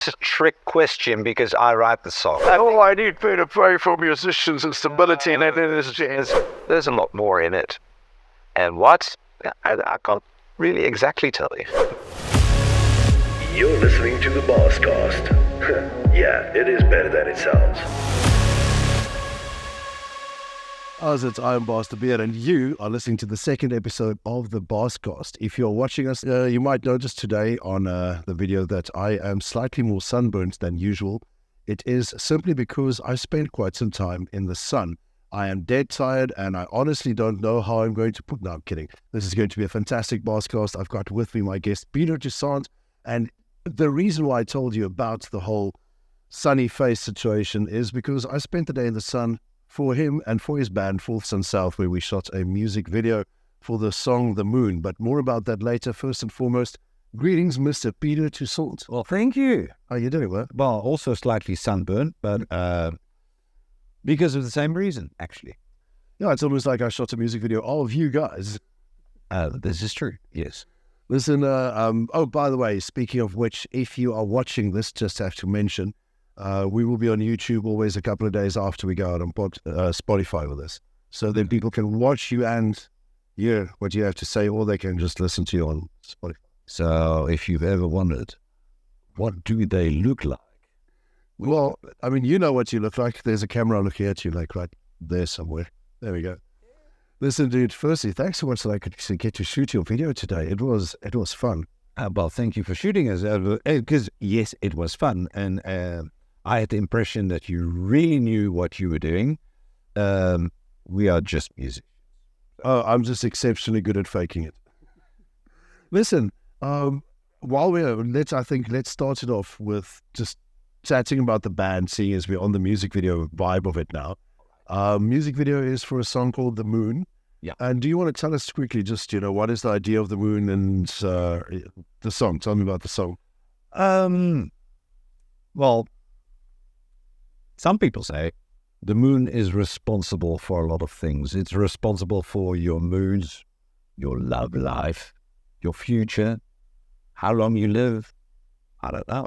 It's a trick question because I write the song. Oh, I need better pay for musicians and stability and this jazz. There's a lot more in it. And what? I can't really exactly tell you. You're listening to the Baascast. Yeah, it is better than it sounds. As it's I am Baas de Beer, and you are listening to the second episode of the Baascast. If you're watching us, you might notice today on the video that I am slightly more sunburnt than usual. It is simply because I spent quite some time in the sun. I am dead tired, and I honestly don't know how I'm going to put... No, I'm kidding. This is going to be a fantastic Baascast. I've got with me my guest, Toussaint, and the reason why I told you about the whole sunny face situation is because I spent the day in the sun for him and for his band, Toussaint South, where we shot a music video for the song The Moon. But more about that later. First and foremost, greetings, Mr. Toussaint. Well, thank you. How are you doing, man? Well, also slightly sunburned, but because of the same reason, actually. Yeah, it's almost like I shot a music video of you guys. This is true, yes. Listen, oh, by the way, speaking of which, if you are watching this, just have to mention, we will be on YouTube always a couple of days after we go out on Spotify with us. So then people can watch you and hear what you have to say, or they can just listen to you on Spotify. So if you've ever wondered, what do they look like? Well, I mean, you know what you look like. There's a camera looking at you, like right there somewhere. There we go. Listen, dude, firstly, thanks so much that I could get to shoot your video today. It was fun. Well, thank you for shooting us, because yes, it was fun. And I had the impression that you really knew what you were doing. We are just music. Oh, I'm just exceptionally good at faking it. Listen, while let's start it off with just chatting about the band, seeing as we're on the music video vibe of it now. Music video is for a song called The Moon. Yeah. And do you want to tell us quickly just, what is the idea of The Moon and the song? Tell me about the song. Well, some people say the moon is responsible for a lot of things. It's responsible for your moods, your love life, your future, how long you live. I don't know.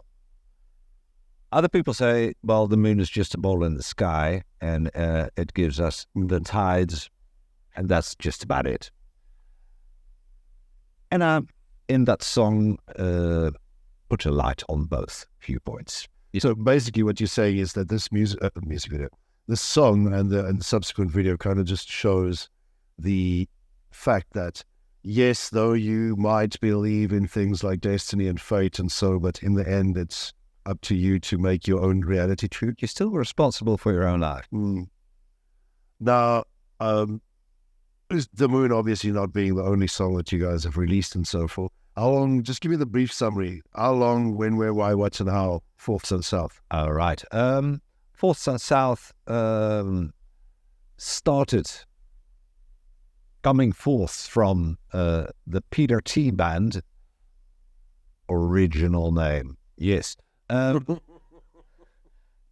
Other people say, well, the moon is just a ball in the sky and it gives us the tides, and that's just about it. And in that song, put a light on both viewpoints. So basically what you're saying is that this music video, this song and the subsequent video kind of just shows the fact that, yes, though you might believe in things like destiny and fate and so, but in the end, it's up to you to make your own reality true. You're still responsible for your own life. Now, The Moon obviously not being the only song that you guys have released and so forth. How long, just give me the brief summary. How long, when, where, why, what, and how, Toussaint South? All right. Toussaint South started coming forth from the Peter T band, original name, yes. And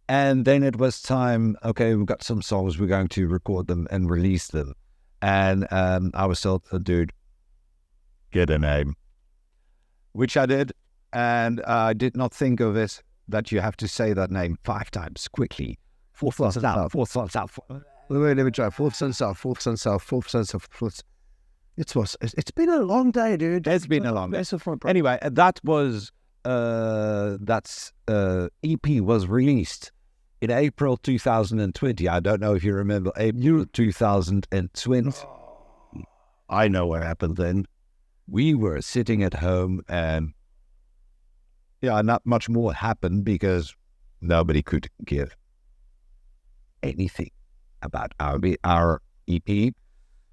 then it was time, okay, we've got some songs, we're going to record them and release them. And I was told, dude, get a name. Which I did, and I did not think of it that you have to say that name 5 times quickly. Toussaint South, Toussaint South. Wait, let me try. Toussaint South, Toussaint South, Toussaint South. It's been a long day, dude. It's been a long day. Anyway, that was EP was released in April 2020. I don't know if you remember April 2020. I know what happened then. We were sitting at home and not much more happened because nobody could give anything about our EP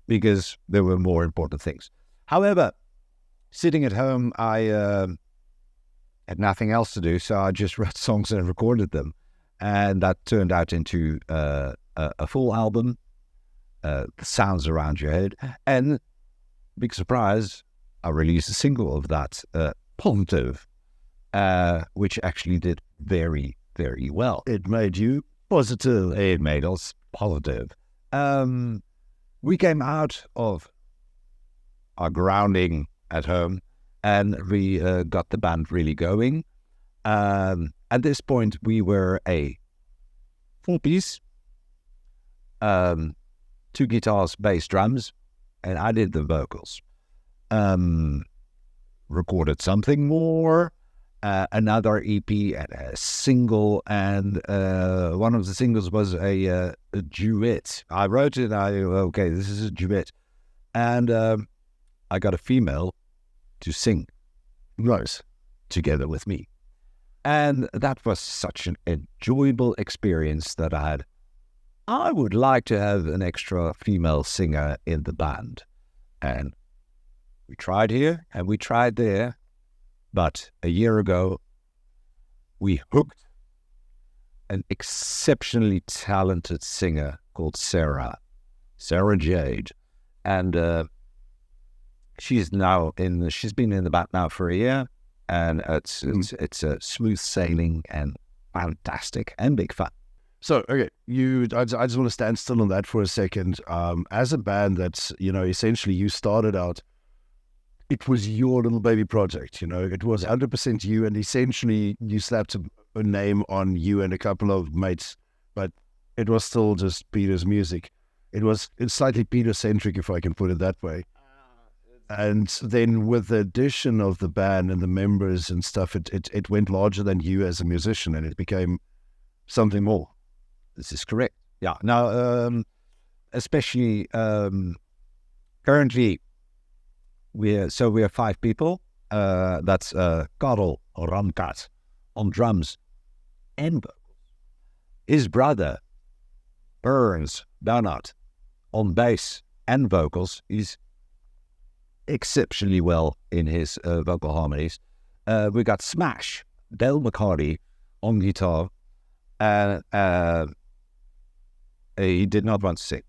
because there were more important things. However, sitting at home, I had nothing else to do, so I just wrote songs and recorded them. And that turned out into a full album, The Sounds Around Your Head. And, big surprise, I released a single of that, Positive, which actually did very, very well. It made you positive. It made us positive. We came out of our grounding at home and we got the band really going. At this point, we were a 4-piece, 2 guitars, bass, drums, and I did the vocals. Recorded something more, another EP and a single, and one of the singles was a duet. I wrote it, okay, this is a duet. And I got a female to sing. Nice. Together with me. And that was such an enjoyable experience that I would like to have an extra female singer in the band. And we tried here and we tried there, but a year ago, we hooked an exceptionally talented singer called Sarah Jade. And she's been in the band now for a year, and it's smooth sailing and fantastic and big fun. So, okay, I just want to stand still on that for a second. As a band that's, essentially you started out, it was your little baby project, it was 100% you, and essentially you slapped a name on you and a couple of mates, but it was still just Peter's music. It's slightly Peter-centric, if I can put it that way. And then with the addition of the band and the members and stuff, it went larger than you as a musician, and it became something more. This is correct. Yeah. Now, especially currently, we're 5 people. That's Karel Ramkat on drums and vocals. His brother, Burns Bernard, on bass and vocals. He's exceptionally well in his vocal harmonies. We got Smash, Del McCarty on guitar. He did not want to sing.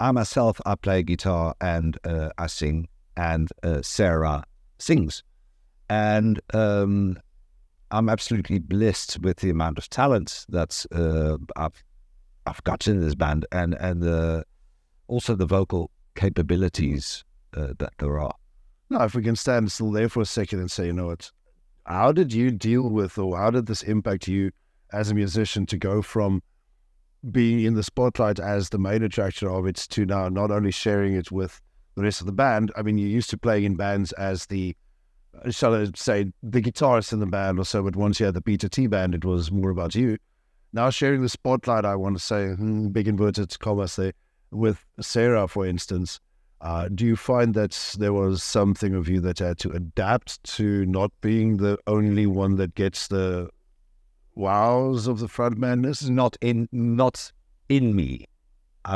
I myself, I play guitar and I sing, and Sarah sings. And I'm absolutely blessed with the amount of talent that I've got in this band, and also the vocal capabilities that there are. Now, if we can stand still there for a second and say, how did you deal with, or how did this impact you as a musician to go from being in the spotlight as the main attraction of it to now not only sharing it with the rest of the band? I mean, you used to playing in bands as the, shall I say, the guitarist in the band or so, but once you had the Peter T band, it was more about you. Now sharing the spotlight, I want to say, big inverted commas there, with Sarah, for instance, do you find that there was something of you that had to adapt to not being the only one that gets the wows of the frontmanness? Not in me. I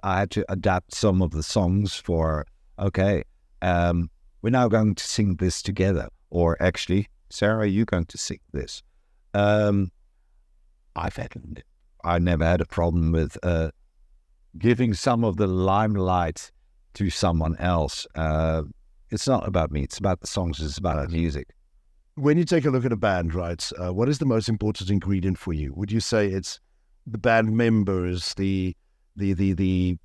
had to adapt some of the songs for, okay, we're now going to sing this together. Or actually, Sarah, you're going to sing this. I never had a problem with giving some of the limelight to someone else. It's not about me. It's about the songs. It's about the music. When you take a look at a band, right, what is the most important ingredient for you? Would you say it's the band members, the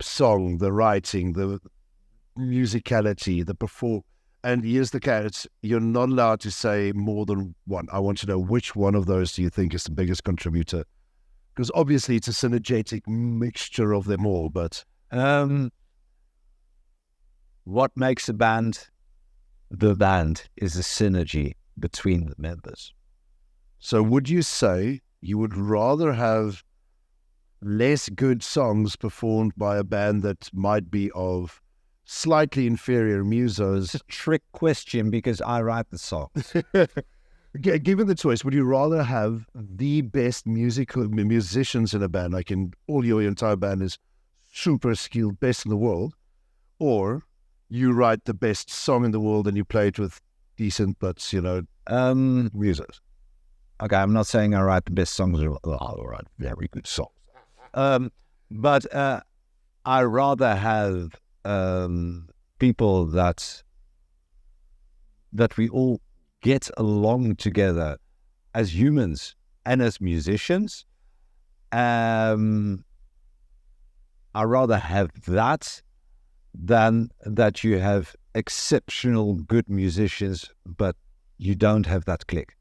song, the writing, the musicality, the perform? And here's the catch: you're not allowed to say more than one. I want to know which one of those do you think is the biggest contributor? Because obviously it's a synergetic mixture of them all, but what makes a band the band is a synergy between the members. So would you say you would rather have less good songs performed by a band that might be of slightly inferior musos? It's a trick question because I write the songs. Given the choice, would you rather have the best musicians in a band, like in all your entire band is super skilled, best in the world, or you write the best song in the world and you play it with decent but, musos? Okay, I'm not saying I write the best songs. I write very good songs. But I rather have people that we all get along together as humans and as musicians. I rather have that than that you have exceptional good musicians, but you don't have that click.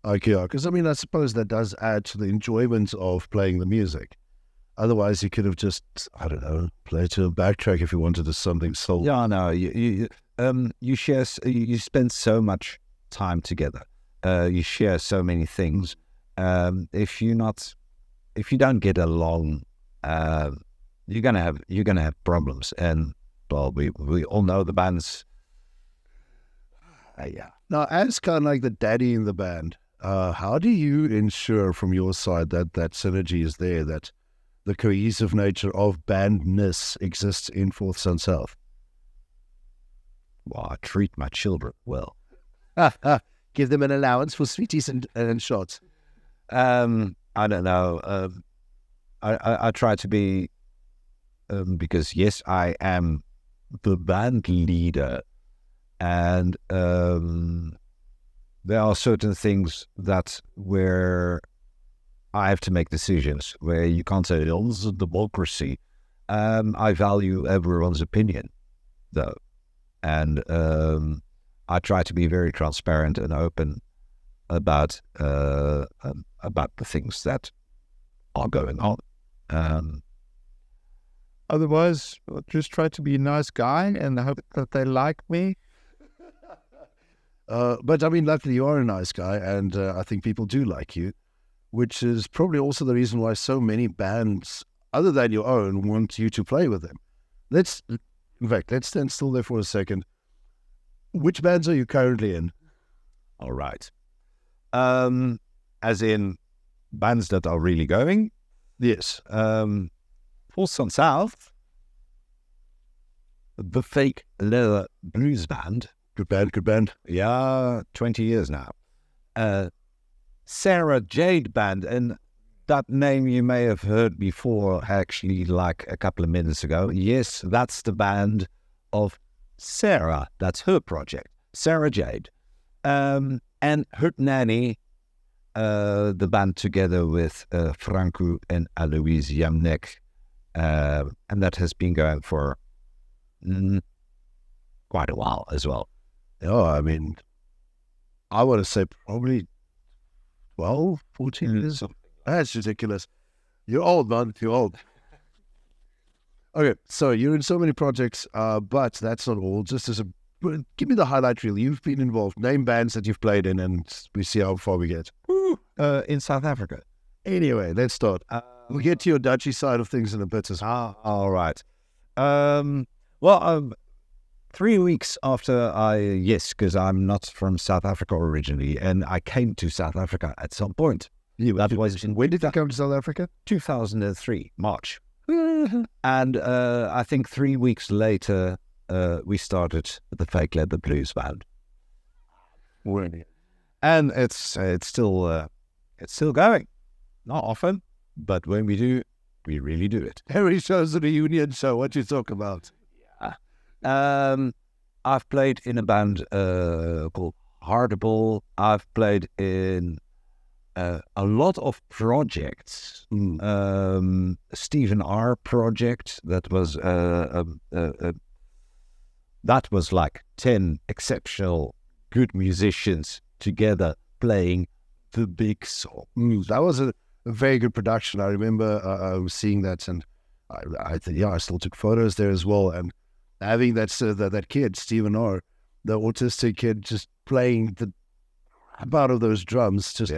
Okay, because I mean, I suppose that does add to the enjoyment of playing the music. Otherwise, you could have just, I don't know, played to a backtrack if you wanted to something soul. Yeah, no, you share, you spend so much time together. You share so many things. If you don't get along, you're gonna have problems. And well, we all know the bands. Yeah. Now, as kind of like the daddy in the band, how do you ensure from your side that that synergy is there, that the cohesive nature of bandness exists in Fourth Sun South? Well, I treat my children well. Give them an allowance for sweeties and shots. I don't know. I try to be, because yes, I am the band leader, and there are certain things that where I have to make decisions where you can't say, oh, this is democracy. I value everyone's opinion, though, and I try to be very transparent and open about the things that are going on. Otherwise, I'll just try to be a nice guy and hope that they like me. But I mean, luckily you are a nice guy, and I think people do like you, which is probably also the reason why so many bands, other than your own, want you to play with them. Let's stand still there for a second. Which bands are you currently in? All right. As in bands that are really going? Yes. Fourth Sun South, the Fake Leather Blues Band. Good band. Yeah, 20 years now. Sarah Jade Band, and that name you may have heard before, actually, like a couple of minutes ago. Yes, that's the band of Sarah. That's her project, Sarah Jade. And her nanny, the band together with Franco and Alois Jamnek. And that has been going for quite a while as well. Oh, I mean, I want to say probably 12, 14 years. That's ridiculous. You're old, man. You're old. Okay, so you're in so many projects, but that's not all. Just as give me the highlight reel. You've been involved. Name bands that you've played in, and we see how far we get. In South Africa. Anyway, let's start. We'll get to your Dutchy side of things in a bit as well. All right. 3 weeks after because I'm not from South Africa originally, and I came to South Africa at some point. When did you come to South Africa? 2003, March. And I think 3 weeks later, we started the Fake Leather Blues Band. And it's still going. Not often, but when we do, we really do it. Harry shows a reunion show. What you talk about? I've played in a band called Hardball. I've played in a lot of projects. Stephen R. project that was like 10 exceptional good musicians together playing the big song. That was a very good production. I remember I was seeing that, and I still took photos there as well. And having that kid, Stephen R., the autistic kid, just playing the out of those drums, just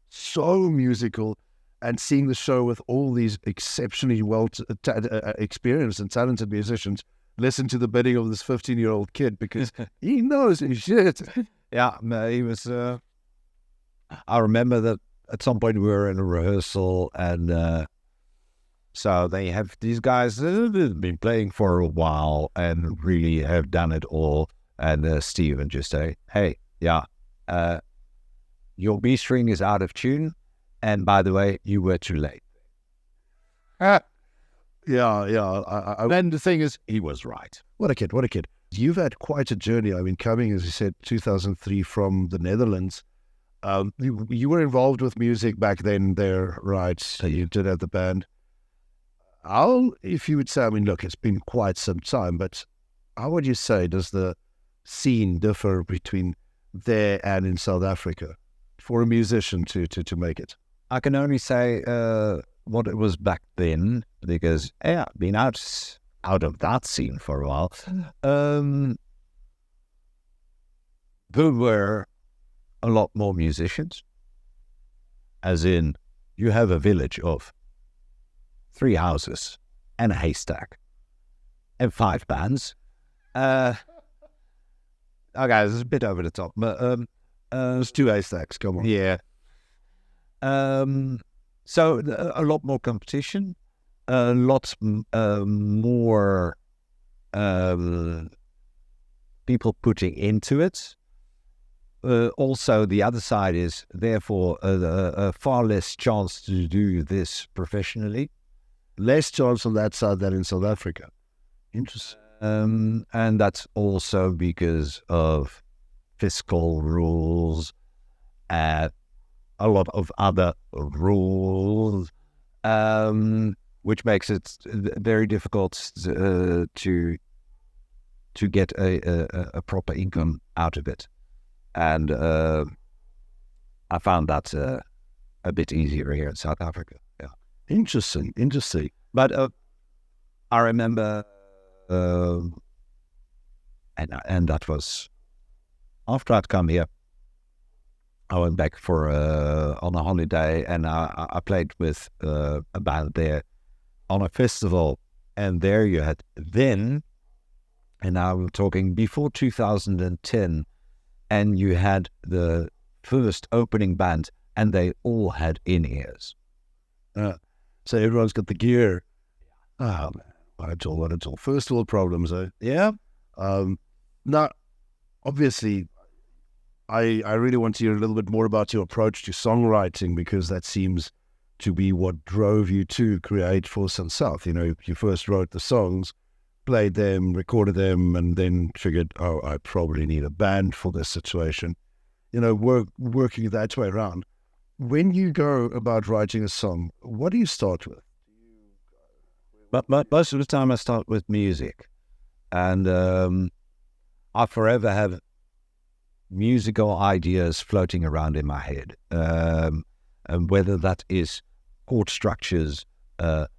so musical, and seeing the show with all these exceptionally well experienced and talented musicians listen to the bidding of this 15-year-old kid, because he knows his shit. Yeah, he was. I remember that at some point we were in a rehearsal, and so they have these guys that have been playing for a while and really have done it all. And Steven just say, "Hey, your B string is out of tune, and by the way, you were too late." Yeah. Then the thing is, he was right. What a kid. You've had quite a journey. I mean, coming, as you said, 2003 from the Netherlands. You were involved with music back then there, right? So you did have the band. how, if you would say, I mean, look, it's been quite some time, but how would you say does the scene differ between there and in South Africa for a musician to make it? I can only say what it was back then, because I've been out of that scene for a while. There were a lot more musicians, as in you have a village of 3 houses and a haystack and 5 bands. Okay, this is a bit over the top, but There's 2 haystacks, come on. yeah. So a lot more competition, lots more people putting into it. Also, the other side is therefore a far less chance to do this professionally. Less chance on that side than in South Africa. Interesting. And that's also because of fiscal rules, a lot of other rules, which makes it very difficult to get a proper income out of it. And I found that a bit easier here in South Africa. Yeah, Interesting. but I remember, and that was after I'd come here. I went back for on a holiday, and I played with a band there on a festival, and there you had then, and now we're talking before 2010, and you had the first opening band, and they all had in-ears. So everyone's got the gear. Oh, man. What it's all. First world problems, eh? Yeah. Now, obviously, I really want to hear a little bit more about your approach to songwriting, because that seems to be what drove you to create Force and South. You know, you first wrote the songs, played them, recorded them, and then figured, oh, I probably need a band for this situation. You know, working that way around. When you go about writing a song, what do you start with? But most of the time I start with music, and I forever have musical ideas floating around in my head, and whether that is chord structures,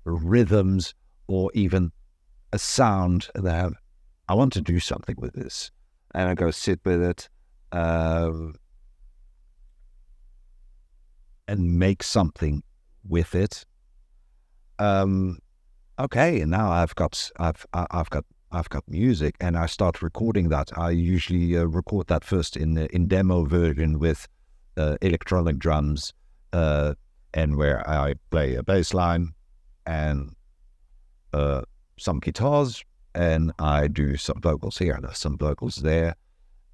rhythms, or even a sound that I want to do something with this, and I go sit with it and make something with it. Okay, and now I've got music, and I start recording that. I usually record that first in demo version with electronic drums, and where I play a bass line and some guitars, and I do some vocals here and some vocals there,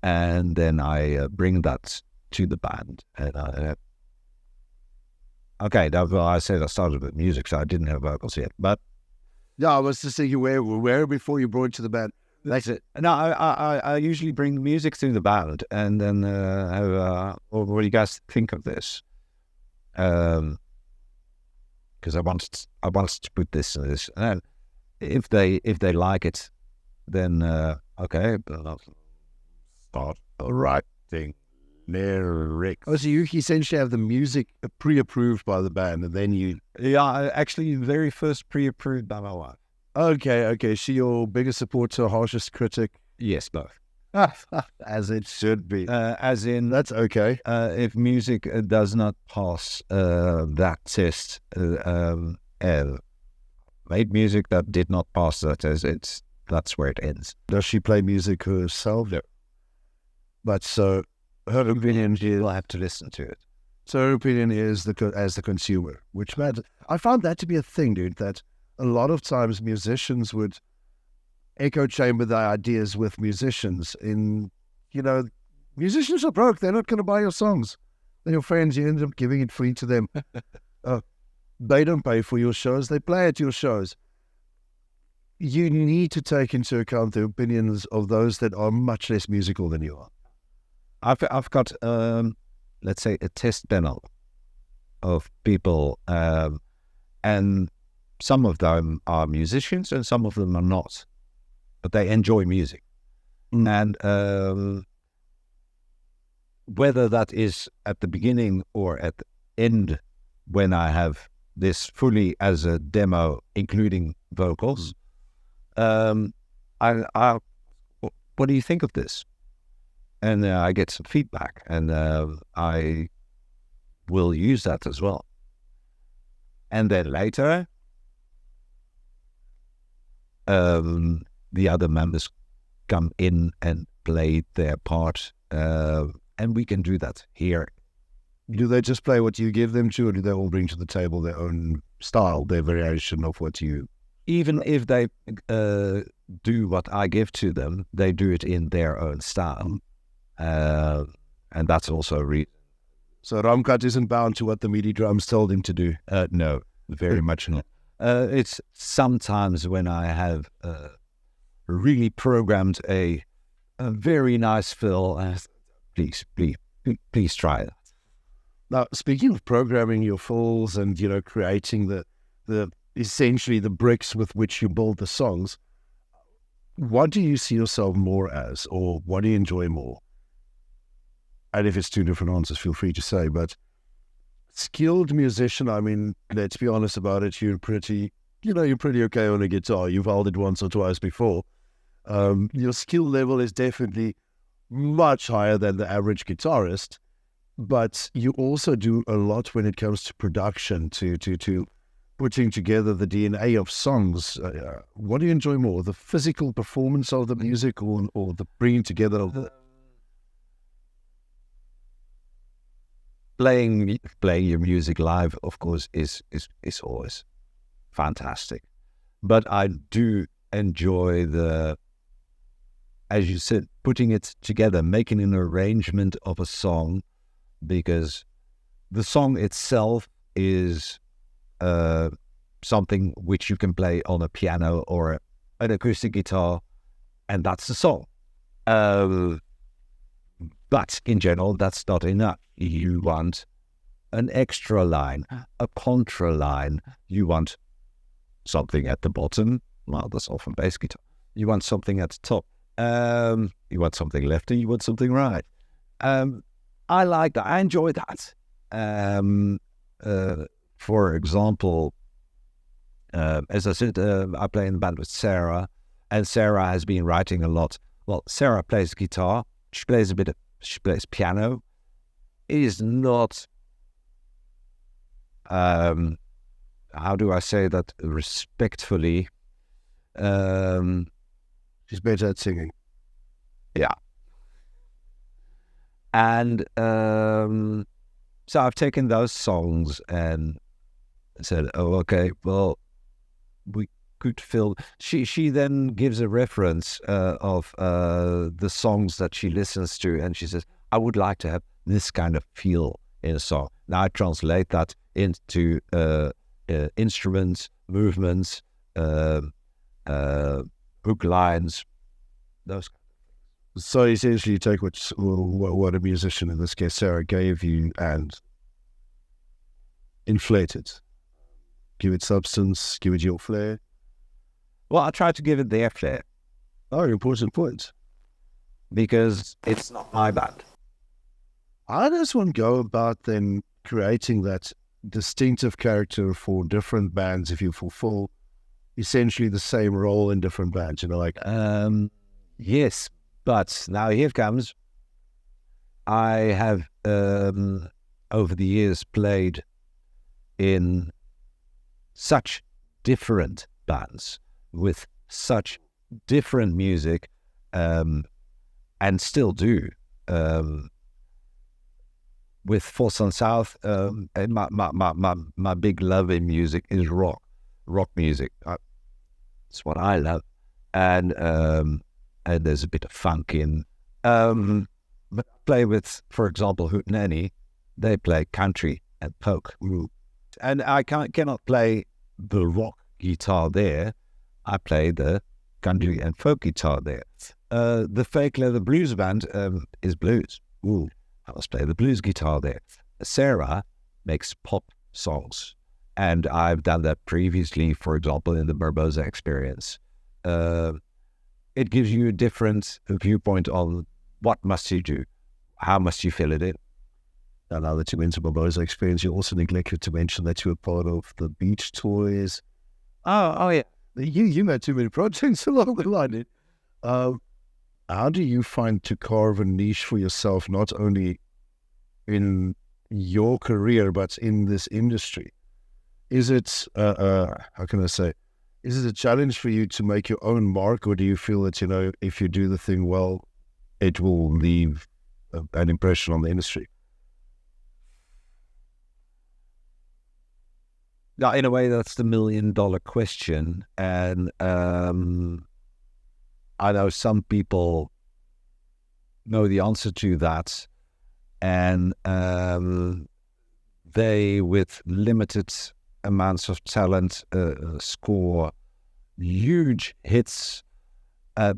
and then I bring that to the band. And okay, I said I started with music, so I didn't have vocals yet, but. Yeah, I was just thinking where before you brought it to the band. That's it. No, I usually bring music to the band, and then what do you guys think of this? Because I wanted to put this in this, and if they like it, then okay, but I'll start writing lyrics. Oh, so you essentially have the music pre-approved by the band, and then you... Yeah, actually, very first pre-approved by my wife. Okay. She your biggest supporter, harshest critic? Yes, both. As it should be. As in, That's okay. if music does not pass that test, made music that did not pass that test, that's where it ends. Does she play music herself? No. But so her opinion is... You'll have to listen to it. So her opinion is as the consumer, which matters. I found that to be a thing, dude, that a lot of times musicians would echo chamber their ideas with musicians musicians are broke. They're not going to buy your songs. They're your friends. You end up giving it free to them. They don't pay for your shows. They play at your shows. You need to take into account the opinions of those that are much less musical than you are. I've got let's say a test panel of people, and some of them are musicians and some of them are not, but they enjoy music. And whether that is at the beginning or at the end, when I have this fully as a demo, including vocals, what do you think of this? And I get some feedback, and I will use that as well. And then later, the other members come in and play their part, and we can do that here. Do they just play what you give them to, or do they all bring to the table their own style, their variation of what you... Even if they do what I give to them, they do it in their own style. And that's also a reason. So Ramkat isn't bound to what the MIDI drums told him to do? No, very much not. It's sometimes when I have really programmed a very nice fill, please try it. Now, speaking of programming your fills and, creating the essentially the bricks with which you build the songs, what do you see yourself more as, or what do you enjoy more? And if it's two different answers, feel free to say, but skilled musician, I mean, let's be honest about it, you're pretty okay on a guitar. You've held it once or twice before. Your skill level is definitely much higher than the average guitarist, but you also do a lot when it comes to production, to putting together the DNA of songs. What do you enjoy more, the physical performance of the music or the bringing together of the... Playing your music live, of course, is always fantastic. But I do enjoy as you said, putting it together, making an arrangement of a song, because the song itself is something which you can play on a piano or an acoustic guitar, and that's the song. But in general, that's not enough. You want an extra line, a contra line. You want something at the bottom. Well, that's often bass guitar. You want something at the top. You want something left and you want something right. I like that. I enjoy that. For example, as I said, I play in the band with Sarah, and Sarah has been writing a lot. Well, Sarah plays guitar. She plays piano. It is not, how do I say that respectfully? She's better at singing. Yeah. And so I've taken those songs and said, oh, okay, well, we could fill... She then gives a reference of the songs that she listens to, and she says, I would like to have this kind of feel in a song. Now I translate that into instruments, movements, hook lines, those. So essentially you take what a musician, in this case Sarah, gave you and inflate it. Give it substance, give it your flair. Well, I try to give it their flair. Oh, important point. Because it's not my band. How does one go about then creating that distinctive character for different bands if you fulfill essentially the same role in different bands? Yes, but now here comes. I have over the years played in such different bands with such different music, and still do. With Force on South, and my big love in music is rock music. It's what I love, and there's a bit of funk in. But I play with, for example, Hootenanny. They play country and folk, and I cannot play the rock guitar there. I play the country and folk guitar there. The Fake Leather Blues Band is blues. I must play the blues guitar there. Sarah makes pop songs. and I've done that previously, for example, in the Barbosa experience. It gives you a different viewpoint on what must you do, how must you fill it in. And now that you mentioned Barbosa experience, you also neglected to mention that you were part of the beach toys. Oh yeah. You made too many projects along the line. How do you find to carve a niche for yourself, not only in your career, but in this industry? Is it, how can I say, is it a challenge for you to make your own mark, or do you feel that, if you do the thing well, it will leave an impression on the industry? Now, in a way, that's the $1 million question. And I know some people know the answer to that. And they, with limited amounts of talent, score huge hits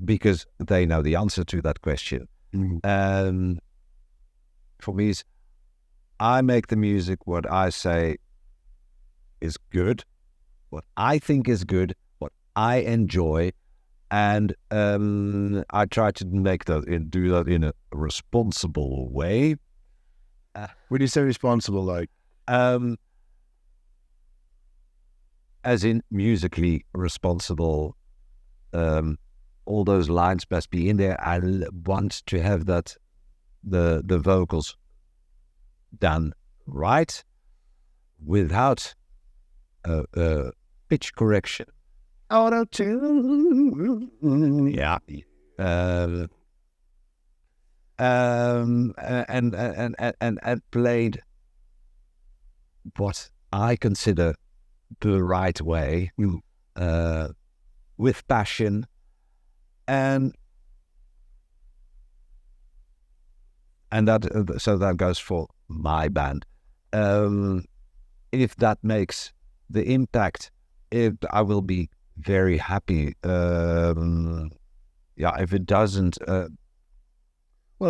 because they know the answer to that question. And for me, I make the music what I say is good, what I think is good, what I enjoy, and I try to do that in a responsible way. When you say responsible, like? As in musically responsible. All those lines must be in there. I want to have that the vocals done right, without pitch correction. Auto-tune. Yeah. And played what I consider the right way, with passion, and that so that goes for my band. If that makes the impact, I will be very happy. If it doesn't, well,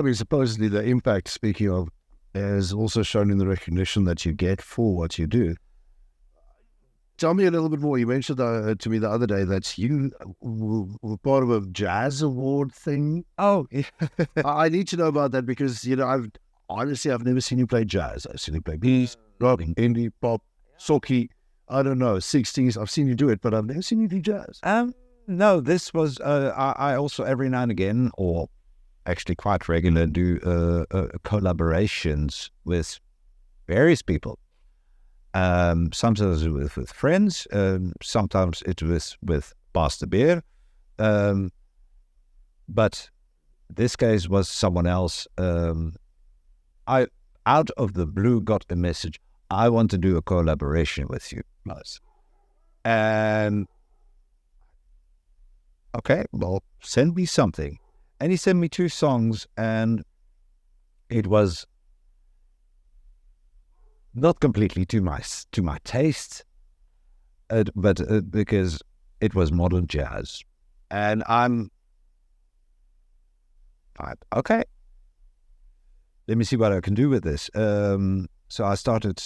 I mean, supposedly the impact, speaking of, is also shown in the recognition that you get for what you do. Tell me a little bit more. You mentioned to me the other day that you were part of a jazz award thing. Oh, yeah. I need to know about that because, I've never seen you play jazz. I've seen you play blues, rock, indie, pop, socky, I don't know, 60s. I've seen you do it, but I've never seen you do jazz. No, this was, I also every now and again, or actually quite regular, do collaborations with various people. Sometimes with friends, sometimes it was with Baas de Beer. But this case was someone else. I, out of the blue, got a message. I want to do a collaboration with you. Nice. And, okay, well, send me something. And he sent me 2 songs, and it was not completely to my taste, but because it was modern jazz, and I'm okay. Let me see what I can do with this. So I started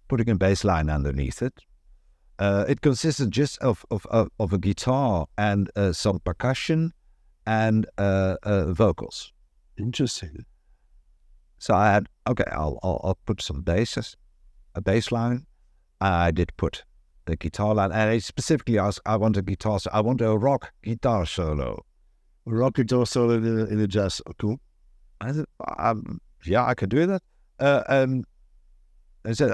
putting a bass line underneath it. It consisted just of a guitar and some percussion and vocals. Interesting. So I had, okay, I'll put some basses, a bass line. I did put the guitar line, and I specifically asked, I want a guitar, I want a rock guitar solo. A rock guitar solo in a jazz, cool. I said, yeah, I can do that. I said,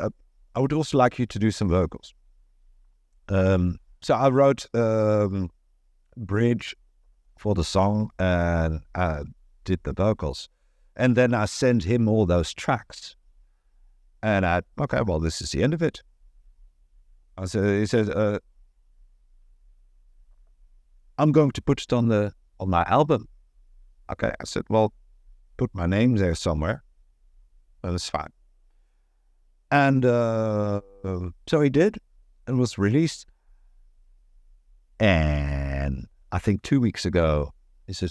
I would also like you to do some vocals. So I wrote a bridge for the song and did the vocals. And then I sent him all those tracks. And okay, well, this is the end of it. He said, I'm going to put it on my album. Okay, I said, well, put my name there somewhere. Well, that's fine. And so he did. It was released. And I think 2 weeks ago, he said,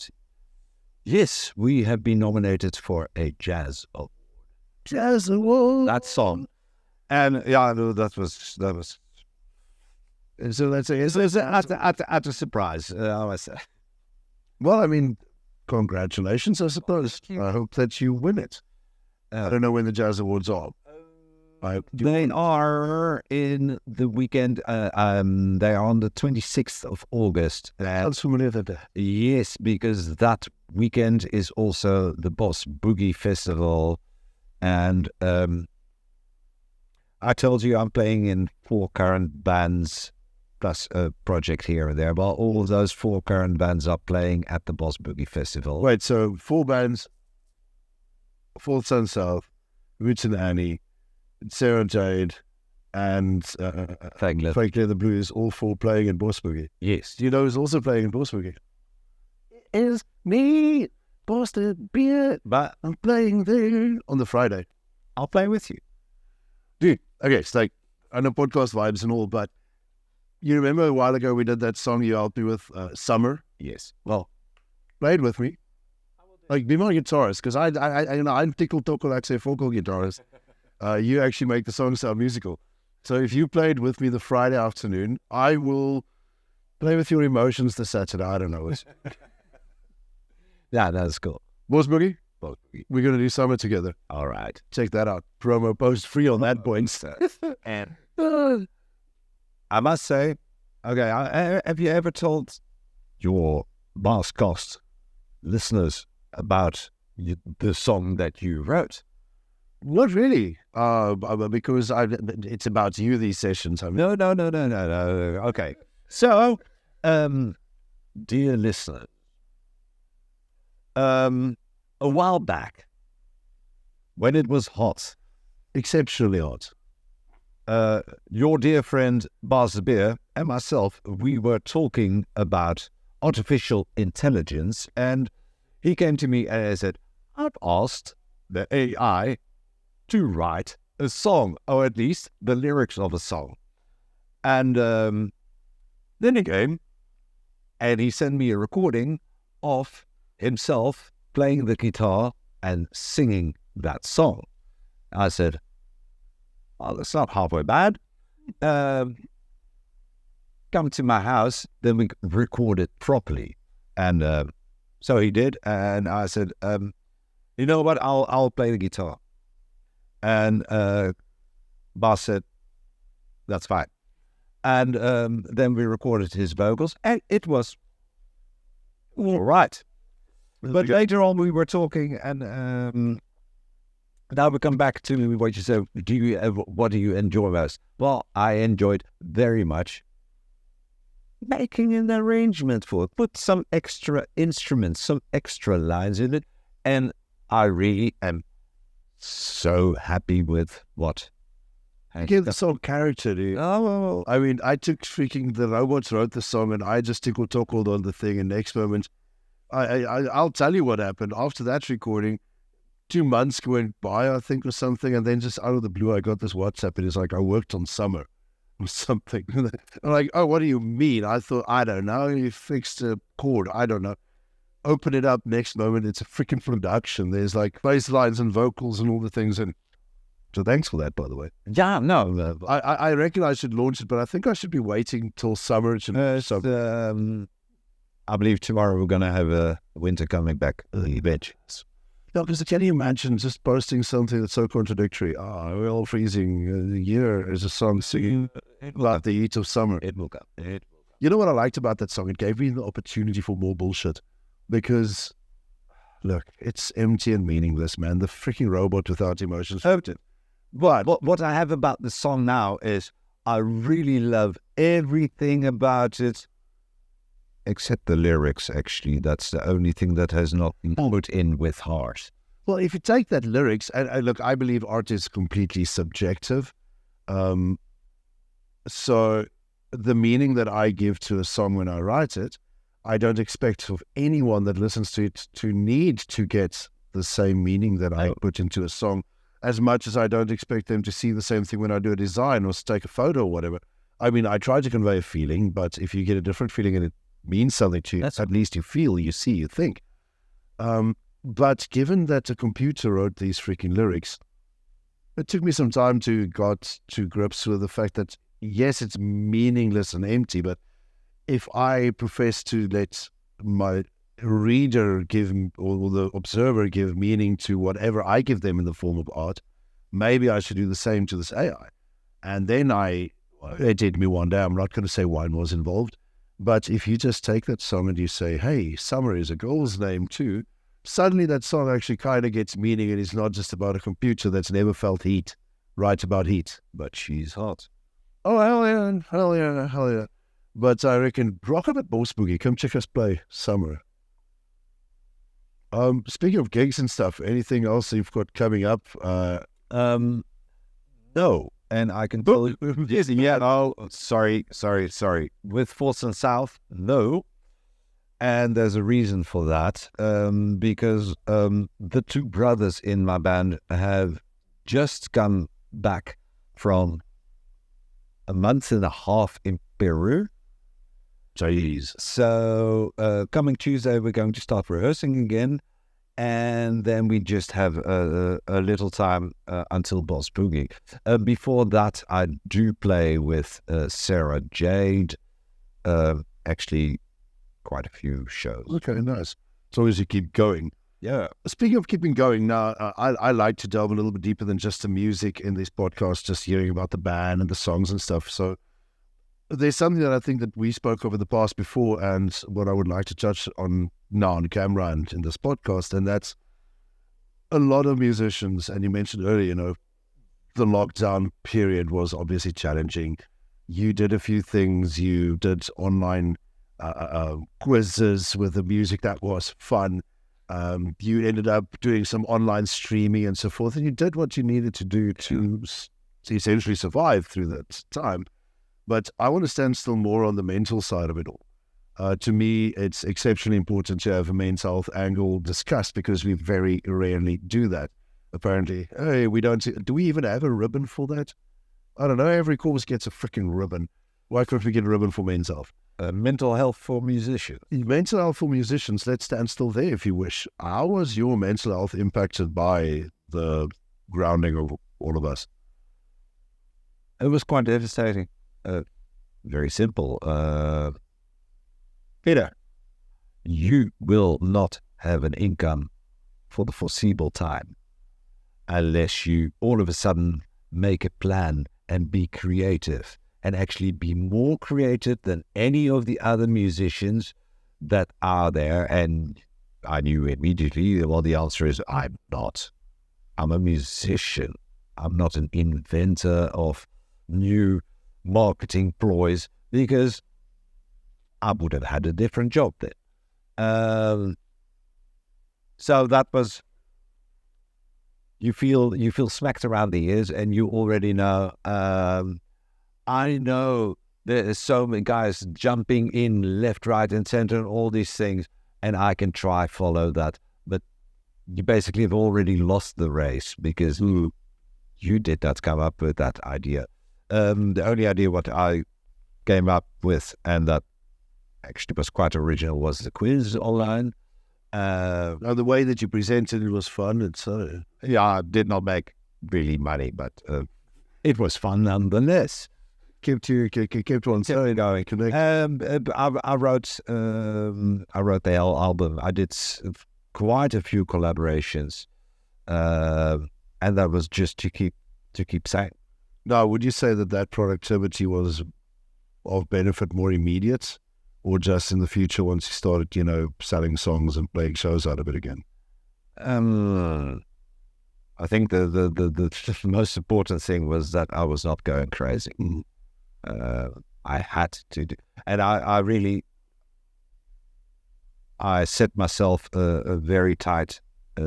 yes, we have been nominated for a jazz award. Jazz award. That song. And yeah, no, that was. So let's say, It's at a surprise. I must say. well, I mean, congratulations, I suppose. I hope that you win it. I don't know when the Jazz Awards are. They are in the weekend. They are on the 26th of August. Sounds familiar with that. Yes, because that weekend is also the Boss Boogie Festival. And I told you I'm playing in 4 current bands, plus a project here and there. Well, all of those 4 current bands are playing at the Boss Boogie Festival. Wait, so 4 bands, Full Sun South, Roots and Annie, Sarah Jade, and Fake Leather. Fake Leather Blues, all 4 playing in Baas Boogie. Yes. Do you know who's also playing in Baas Boogie? It's me, Baas de Beer. But I'm playing there on the Friday. I'll play with you. Dude, okay, it's like, I know podcast vibes and all, but you remember a while ago we did that song you helped me with, Summer? Yes. Well, play it with me. Like, be my guitarist, because I'm tickle tockle, like say, vocal guitarist. You actually make the song sound musical. So if you played with me the Friday afternoon, I will play with your emotions the Saturday. I don't know. Yeah, that's cool. Baas Boogie? We're going to do Summer together. All right. Check that out. Promo post free on that point. And I must say, okay, have you ever told your Baascast listeners about the song that you wrote? Not really, because it's about you, these sessions. I mean, No. Okay. So, dear listener, a while back, when it was hot, exceptionally hot. your dear friend Baas de Beer and myself, we were talking about artificial intelligence, and he came to me and I said, I've asked the AI to write a song, or at least the lyrics of a song. And then he came and he sent me a recording of himself playing the guitar and singing that song. I said, oh, that's not halfway bad. Come to my house, then we record it properly. And so he did, and I said, you know what, I'll play the guitar. And Baas said, that's fine. And then we recorded his vocals, and it was all right. But later on, we were talking, and now we come back to what you said. What do you enjoy most? Well, I enjoyed very much making an arrangement for it. Put some extra instruments, some extra lines in it, and I really am so happy with what. Give the song character, dude. Oh, I mean, I took freaking, the robots wrote the song and I just tockled on the thing, and next moment, I'll tell you what happened. After that recording, 2 months went by, I think, or something, and then just out of the blue, I got this WhatsApp, and it's like, I worked on Summer or something. I'm like, oh, what do you mean? I thought, I don't know, you fixed a chord, I don't know. Open it up, next moment, it's a freaking production. There's like bass lines and vocals and all the things, and so thanks for that, by the way. yeah, no. I reckon I should launch it, but I think I should be waiting till summer. I believe tomorrow we're going to have a winter coming back eventually. No, because can you imagine just posting something that's so contradictory? We're all freezing. The year is a song singing about the heat of summer. It will come. You know what I liked about that song? It gave me the opportunity for more bullshit. Because, look, it's empty and meaningless, man. The freaking robot without emotions. But what I have about the song now is I really love everything about it, except the lyrics, actually. That's the only thing that has not been put in with heart. Well, if you take that lyrics, and look, I believe art is completely subjective. So the meaning that I give to a song when I write it, I don't expect of anyone that listens to it to need to get the same meaning that I put into a song, as much as I don't expect them to see the same thing when I do a design or take a photo or whatever. I mean, I try to convey a feeling, but if you get a different feeling and it means something to you, at least you feel, you see, you think. But given that a computer wrote these freaking lyrics, It took me some time to got to grips with the fact that, yes, it's meaningless and empty, but if I profess to let my reader give, or the observer give meaning to whatever I give them in the form of art, maybe I should do the same to this AI. And then it did me one day. I'm not going to say wine was involved, but if you just take that song and you say, hey, summer is a girl's name too, suddenly that song actually kind of gets meaning, and it's not just about a computer that's never felt heat, write about heat, but she's hot. Oh, hell yeah, hell yeah, hell yeah. But I reckon, rock up at Boss Boogie, come check us play Summer. Speaking of gigs and stuff, anything else you've got coming up? No, and I can tell you, yeah, no, sorry. With Force and South, no. And there's a reason for that, because the two brothers in my band have just come back from a month and a half in Peru. Jeez. So coming Tuesday, we're going to start rehearsing again. And then we just have a little time until Boss Boogie. Before that, I do play with Sarah Jade. Actually, quite a few shows. Okay, nice. As long as you keep going. Yeah. Speaking of keeping going, now I like to delve a little bit deeper than just the music in this podcast, just hearing about the band and the songs and stuff. So there's something that I think that we spoke over the past before, and what I would like to touch on now on camera and in this podcast, and that's a lot of musicians, and you mentioned earlier, the lockdown period was obviously challenging. You did a few things. You did online quizzes with the music. That was fun. You ended up doing some online streaming and so forth, and you did what you needed to do to essentially survive through that time. But I want to stand still more on the mental side of it all. To me, it's exceptionally important to have a mental health angle discussed, because we very rarely do that. Apparently, hey, we don't. Do we even have a ribbon for that? I don't know. Every course gets a freaking ribbon. Why can't we get a ribbon for men's health? Mental health for musicians. Mental health for musicians. Let's stand still there if you wish. How was your mental health impacted by the grounding of all of us? It was quite devastating. Very simple. Peter, you will not have an income for the foreseeable time unless you all of a sudden make a plan and be creative, and actually be more creative than any of the other musicians that are there. And I knew immediately, well, the answer is I'm not. I'm a musician. I'm not an inventor of new marketing ploys, because I would have had a different job then. So that was, you feel smacked around the ears, and you already know. I know there's so many guys jumping in left, right, and center, and all these things, and I can try follow that, but you basically have already lost the race, because you did not come up with that idea. The only idea what I came up with, and that actually was quite original, was the quiz online. Now, the way that you presented it was fun. I did not make really money, but it was fun nonetheless. Kept on going. Connect. I wrote the album. I did quite a few collaborations, and that was just to keep saying. Now, would you say that productivity was of benefit more immediate, or just in the future once you started, selling songs and playing shows out of it again? I think the most important thing was that I was not going crazy. I had to do, and I set myself a very tight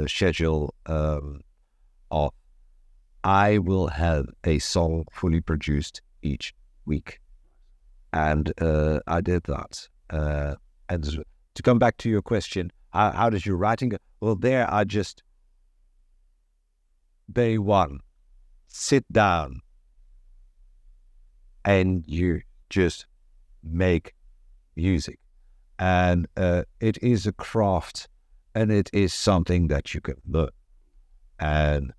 schedule of I will have a song fully produced each week. And I did that. And to come back to your question, how does your writing go? Well, there I just, day one, sit down and you just make music. And it is a craft, and it is something that you can learn. And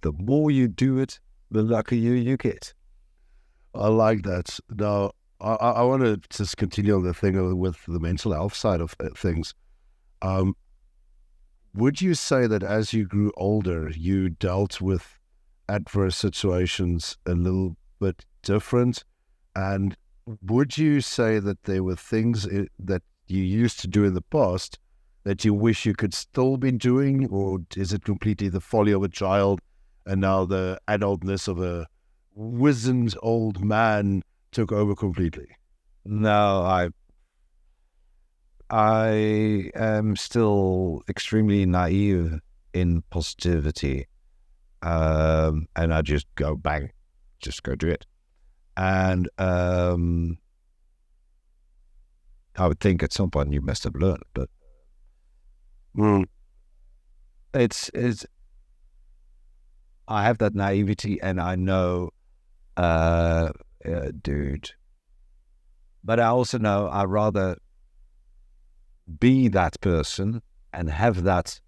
the more you do it, the luckier you get. I like that. Now, I want to just continue on the thing with the mental health side of things. Would you say that as you grew older, you dealt with adverse situations a little bit different? And would you say that there were things that you used to do in the past that you wish you could still be doing? Or is it completely the folly of a child and now the adultness of a wizened old man took over completely? No, I am still extremely naive in positivity. And I just go bang, just go do it. And I would think at some point you must have learned, but it's I have that naivety, and I know, dude. But I also know I'd rather be that person and have that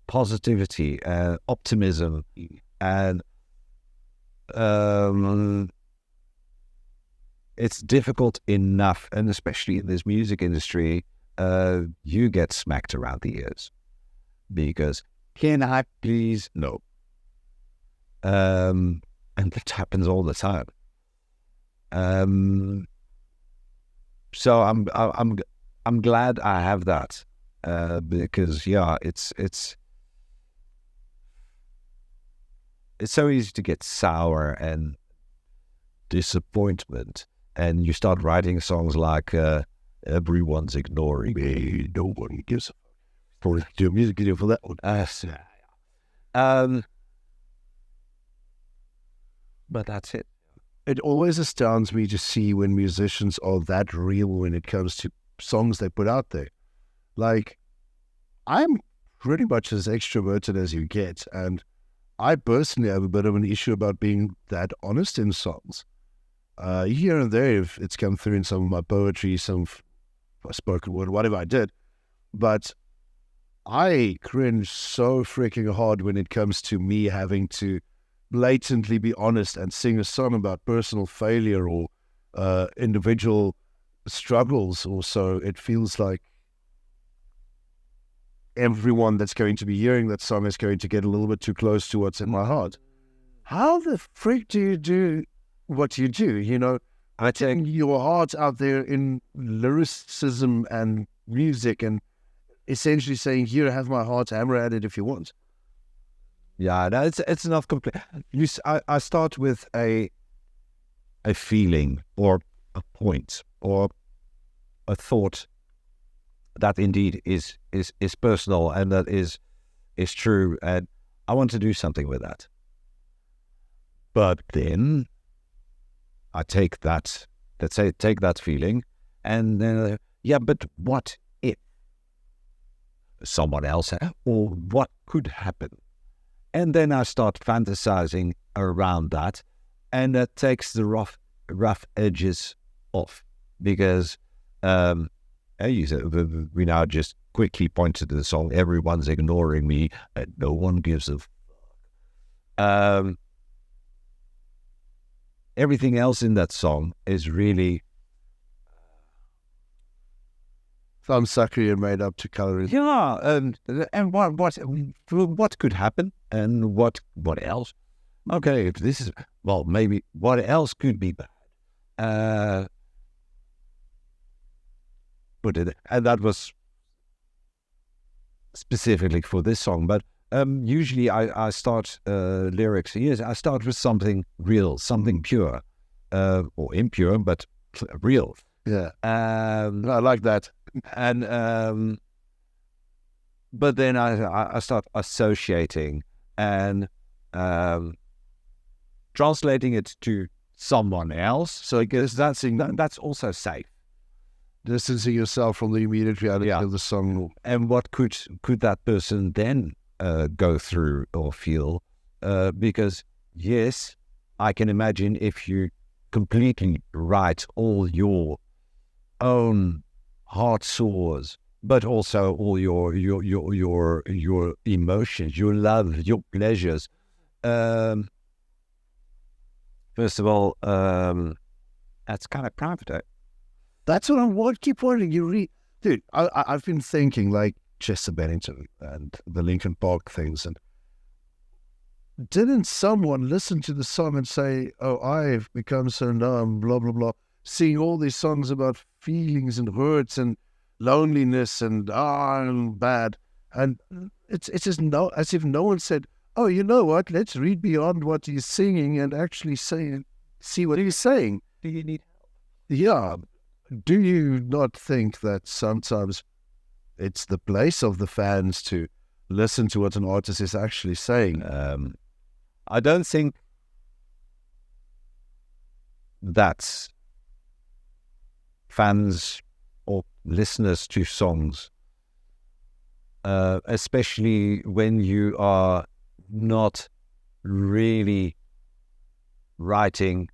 positivity and optimism, and it's difficult enough, and especially in this music industry, you get smacked around the ears because can I please no, and that happens all the time. So I'm glad I have that, because it's so easy to get sour and disappointment, and you start writing songs like "Everyone's Ignoring Me." No one gives a fuck. Do a music video for that one. But that's it. It always astounds me to see when musicians are that real when it comes to songs they put out there. Like, I'm pretty much as extroverted as you get, and I personally have a bit of an issue about being that honest in songs. Here and there, if it's come through in some of my poetry, some spoken word, whatever I did, but I cringe so freaking hard when it comes to me having to blatantly be honest and sing a song about personal failure or individual struggles or so. It feels like everyone that's going to be hearing that song is going to get a little bit too close to what's in my heart. How the freak do you do what you do? You know, putting your heart out there in lyricism and music and essentially saying, here, have my heart, hammer at it if you want. Yeah, no, it's not complete. I start with a feeling or a point or a thought that indeed is personal and that is true, and I want to do something with that. But then I take that, let's say, take that feeling, and then but what if someone else, or what could happen? And then I start fantasizing around that, and that takes the rough edges off, because you said, we now just quickly pointed to the song, "Everyone's Ignoring Me," and no one gives a fuck. Everything else in that song is really thumbsucker and made up to color it. Yeah, and what could happen, and what else? Okay, if this is, well, maybe what else could be bad? And that was specifically for this song, but usually I start lyrics. Yes, I start with something real, something pure, or impure, but real. Yeah, I like that. And but then I start associating and translating it to someone else. So I guess that's also safe. Distancing yourself from the immediate reality of the song. And what could that person then go through or feel? Because yes, I can imagine if you completely write all your own heart sores, but also all your emotions, your love, your pleasures, First of all, that's kind of private. That's what I keep wondering. Dude, I've been thinking like Chester Bennington and the Linkin Park things, and didn't someone listen to the song and say, "Oh, I've become so numb," blah blah blah, seeing all these songs about feelings and hurts and loneliness and I'm bad, and it's just as if no one said, "Oh, you know what? Let's read beyond what he's singing and actually see what he's saying." Do you need help? Yeah. Do you not think that sometimes it's the place of the fans to listen to what an artist is actually saying? I don't think that fans or listeners to songs, especially when you are not really writing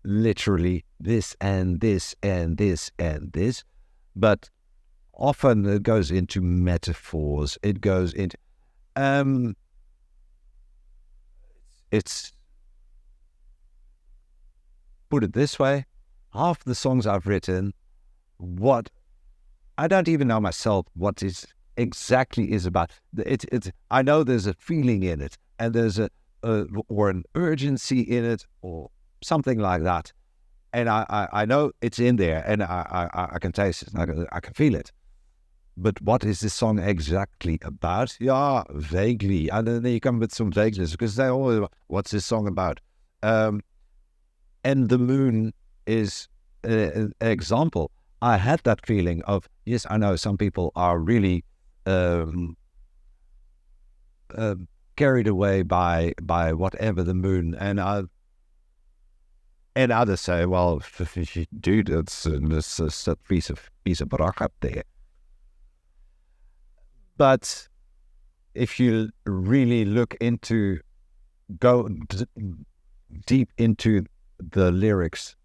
literally this and this and this and this, but often it goes into metaphors. It goes into it's put it this way, half the songs I've written, what I don't even know myself what is exactly is about. It's I know there's a feeling in it, and there's or an urgency in it, or something like that, and I know it's in there, and I can taste it, I can feel it. But what is this song exactly about? Yeah, vaguely. And then you come with some vagueness, because they always, what's this song about? And the moon is an example. I had that feeling of, yes, I know some people are really carried away by whatever the moon, and others say, well, dude, it's a piece of rock up there. But if you really go deep into the lyrics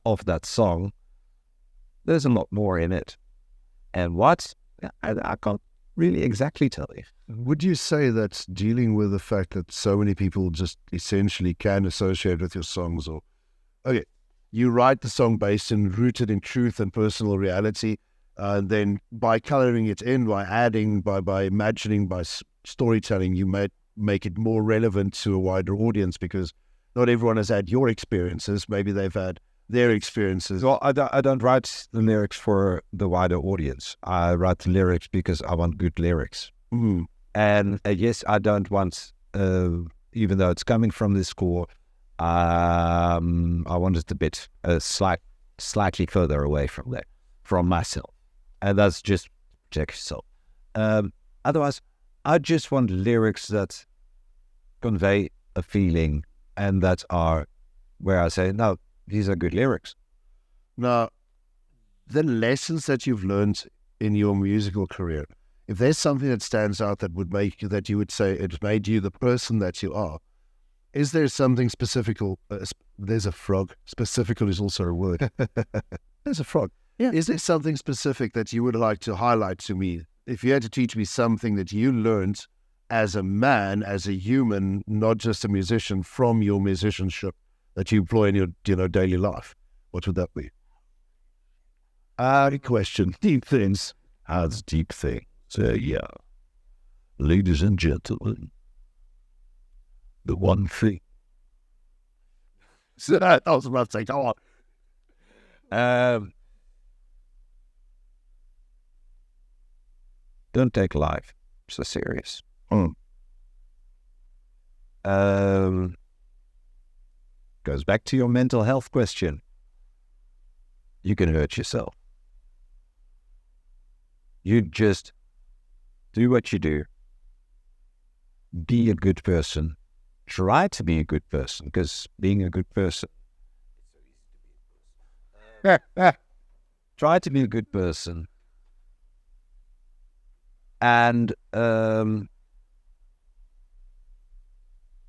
of that song, there's a lot more in it. And what? I can't really exactly tell you. Would you say that dealing with the fact that so many people just essentially can associate with your songs, or, okay, you write the song rooted in truth and personal reality, and then by coloring it in, by adding, by imagining, by storytelling, you might make it more relevant to a wider audience, because not everyone has had your experiences. Maybe they've had their experiences. Well, I don't write the lyrics for the wider audience. I write the lyrics because I want good lyrics. Mm. And yes, I don't want, even though it's coming from this core, I want it a bit slightly further away from myself. And that's just protect yourself. Otherwise, I just want lyrics that convey a feeling, and that are where I say, no, these are good lyrics. Now, the lessons that you've learned in your musical career, if there's something that stands out that you would say it made you the person that you are, is there something specific? There's a frog. Specifical is also a word. There's a frog. Yeah. Is there something specific that you would like to highlight to me? If you had to teach me something that you learned as a man, as a human, not just a musician, from your musicianship that you employ in your daily life, what would that be? Good question. Deep things. That's deep thing. So yeah, ladies and gentlemen, the one thing. So I was about to say, go on. Don't take life so serious. Goes back to your mental health question. You can hurt yourself. You just do what you do. Be a good person. Try to be a good person, because being a good person, try to be a good person. And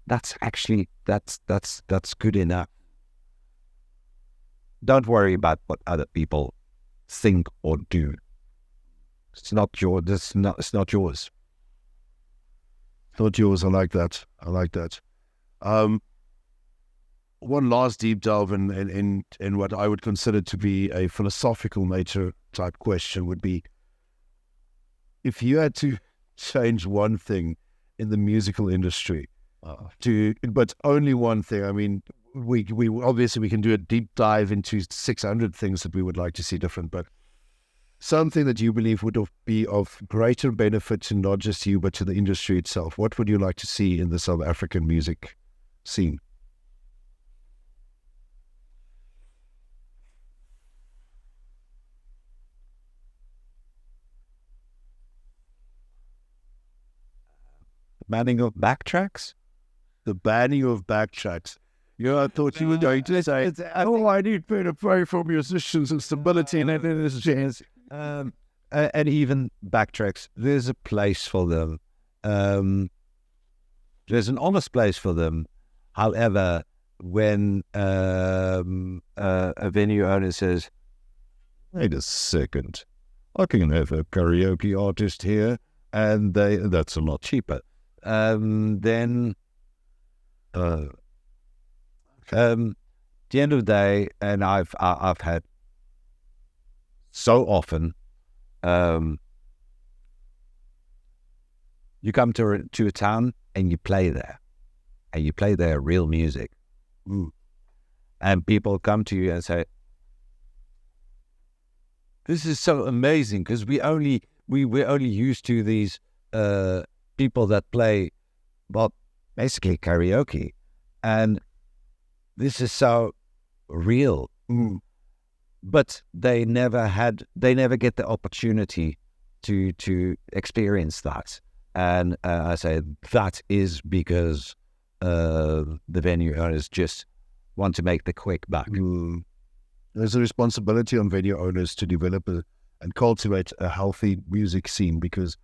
that's good enough. Don't worry about what other people think or do. It's not yours. It's not yours. Not yours. I like that. One last deep delve in what I would consider to be a philosophical nature type question would be, if you had to change one thing in the musical industry, but only one thing. I mean, we obviously we can do a deep dive into 600 things that we would like to see different, but something that you believe would be of greater benefit to not just you, but to the industry itself. What would you like to see in the South African music scene? Banning of backtracks? The banning of backtracks. Yeah, I thought you were going to say, I need better pay for musicians and stability in that industry. And even backtracks, there's a place for them. There's an honest place for them. However, when a venue owner says, wait a second, I can have a karaoke artist here, and that's a lot cheaper. Then the end of the day, and I've had so often, you come to a town and you play there, real music, and people come to you and say, "This is so amazing," because we're only used to these people that play, well, basically karaoke, and this is so real. But they never get the opportunity to experience that, and I say that is because the venue owners just want to make the quick buck. There's a responsibility on venue owners to develop and cultivate a healthy music scene, because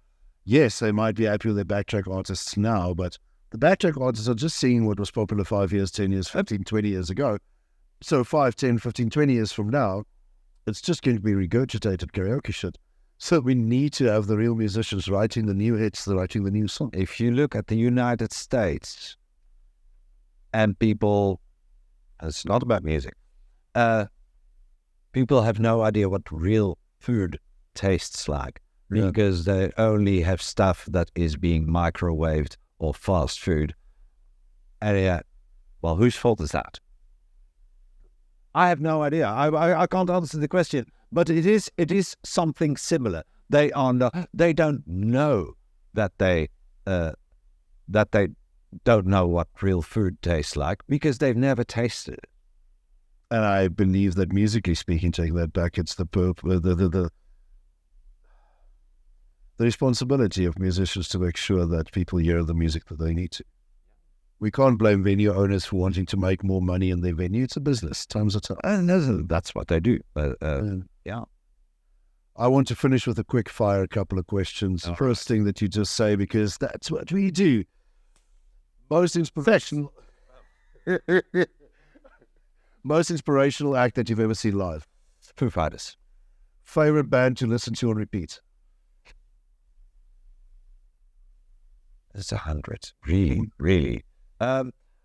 yes, they might be happy with their backtrack artists now, but the backtrack artists are just seeing what was popular 5 years, 10 years, 15, 20 years ago. So 5, 10, 15, 20 years from now, it's just going to be regurgitated karaoke shit. So we need to have the real musicians writing the new hits, writing the new songs. If you look at the United States, and people, it's not about music, people have no idea what real food tastes like, because they only have stuff that is being microwaved or fast food. And well, whose fault is that? I have no idea. I can't answer the question, but it is something similar. They don't know that they don't know what real food tastes like, because they've never tasted it. And I believe that musically speaking, taking that back, it's the responsibility of musicians to make sure that people hear the music that they need to. We can't blame venue owners for wanting to make more money in their venue. It's a business. Times are tough. And that's what they do. Yeah. I want to finish with a quick fire, a couple of questions. First thing that you just say, because that's what we do. Most inspirational act that you've ever seen live? Foo Fighters. Favorite band to listen to on repeat? It's 100. Really.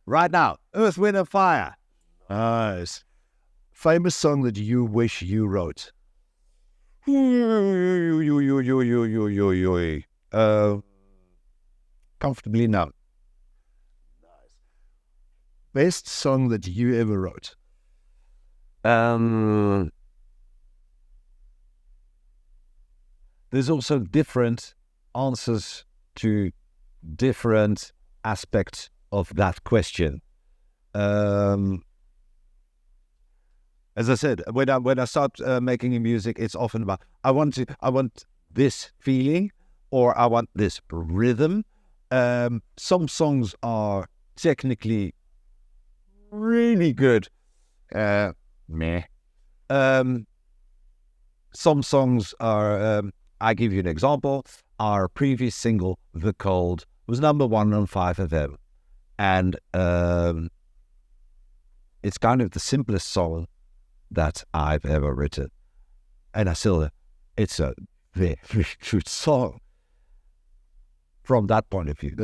Right now, Earth, Wind and Fire. Nice. Famous song that you wish you wrote? Comfortably Numb. Nice. Best song that you ever wrote? There's also different answers to different aspects of that question. As I said, when I start making music, it's often about I want this feeling, or I want this rhythm. Some songs are technically really good. Meh. Some songs are. I give you an example. Our previous single, "The Cold," was number 1 on 5FM, and it's kind of the simplest song that I've ever written, and it's a very good song from that point of view.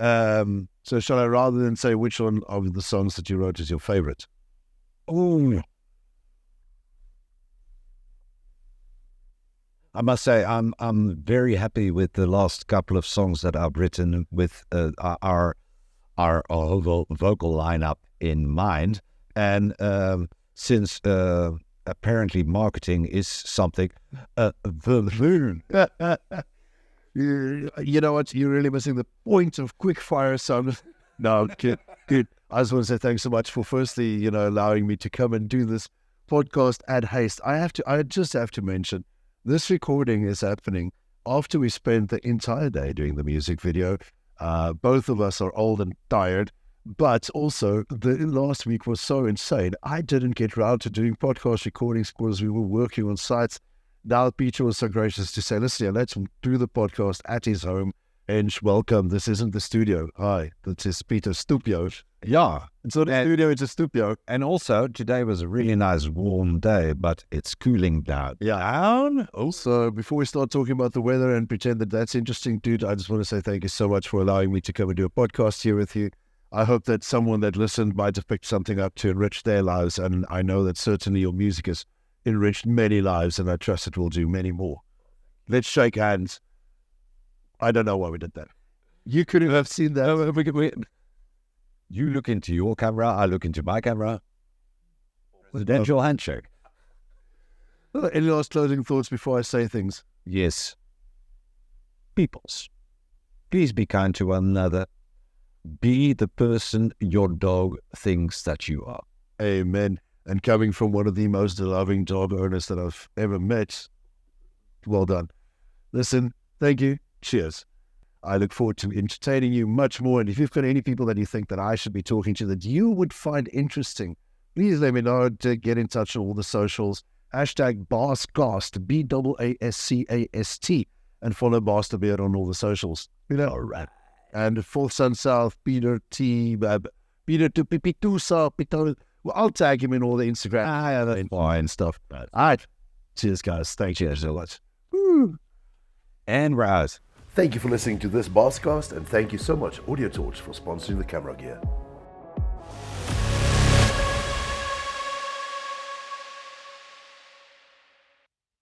Yeah. So shall I, rather than say which one of the songs that you wrote is your favorite? Oh, I must say I'm very happy with the last couple of songs that I've written with our whole vocal lineup in mind, and since apparently marketing is something, You know what? You're really missing the point of quickfire sound. No, kid. I just want to say thanks so much for firstly, allowing me to come and do this podcast at haste. I just have to mention, this recording is happening after we spent the entire day doing the music video. Both of us are old and tired, but also the last week was so insane. I didn't get round to doing podcast recordings because we were working on sites. Now Peter was so gracious to say, listen, let's do the podcast at his home. And welcome, this isn't the studio. Hi, this is Peter's studio. yeah. It's not a studio, it's a studio. And also today was a really nice warm day, but it's cooling down. Yeah. Also, before we start talking about the weather and pretend that that's interesting, dude, I just want to say thank you so much for allowing me to come and do a podcast here with you. I hope that someone that listened might have picked something up to enrich their lives. And I know that certainly your music has enriched many lives, and I trust it will do many more. Let's shake hands. I don't know why we did that. You couldn't have seen that. You look into your camera, I look into my camera. Presidential handshake. Any last closing thoughts before I say things? Yes. Peoples, please be kind to one another. Be the person your dog thinks that you are. Amen. And coming from one of the most loving dog owners that I've ever met, well done. Listen, thank you. Cheers. I look forward to entertaining you much more. And if you've got any people that you think that I should be talking to that you would find interesting, please let me know. To get in touch on all the socials. #Baascast, Baascast, and follow Baas de Beer on all the socials. All right. And Fourth Sun South, Peter Toussaint, well, I'll tag him in all the Instagram. Yeah, that's fine stuff. All right. Cheers, guys. Thank you so much. And Raz. Thank you for listening to this Baascast, and thank you so much Audio Torch for sponsoring the camera gear.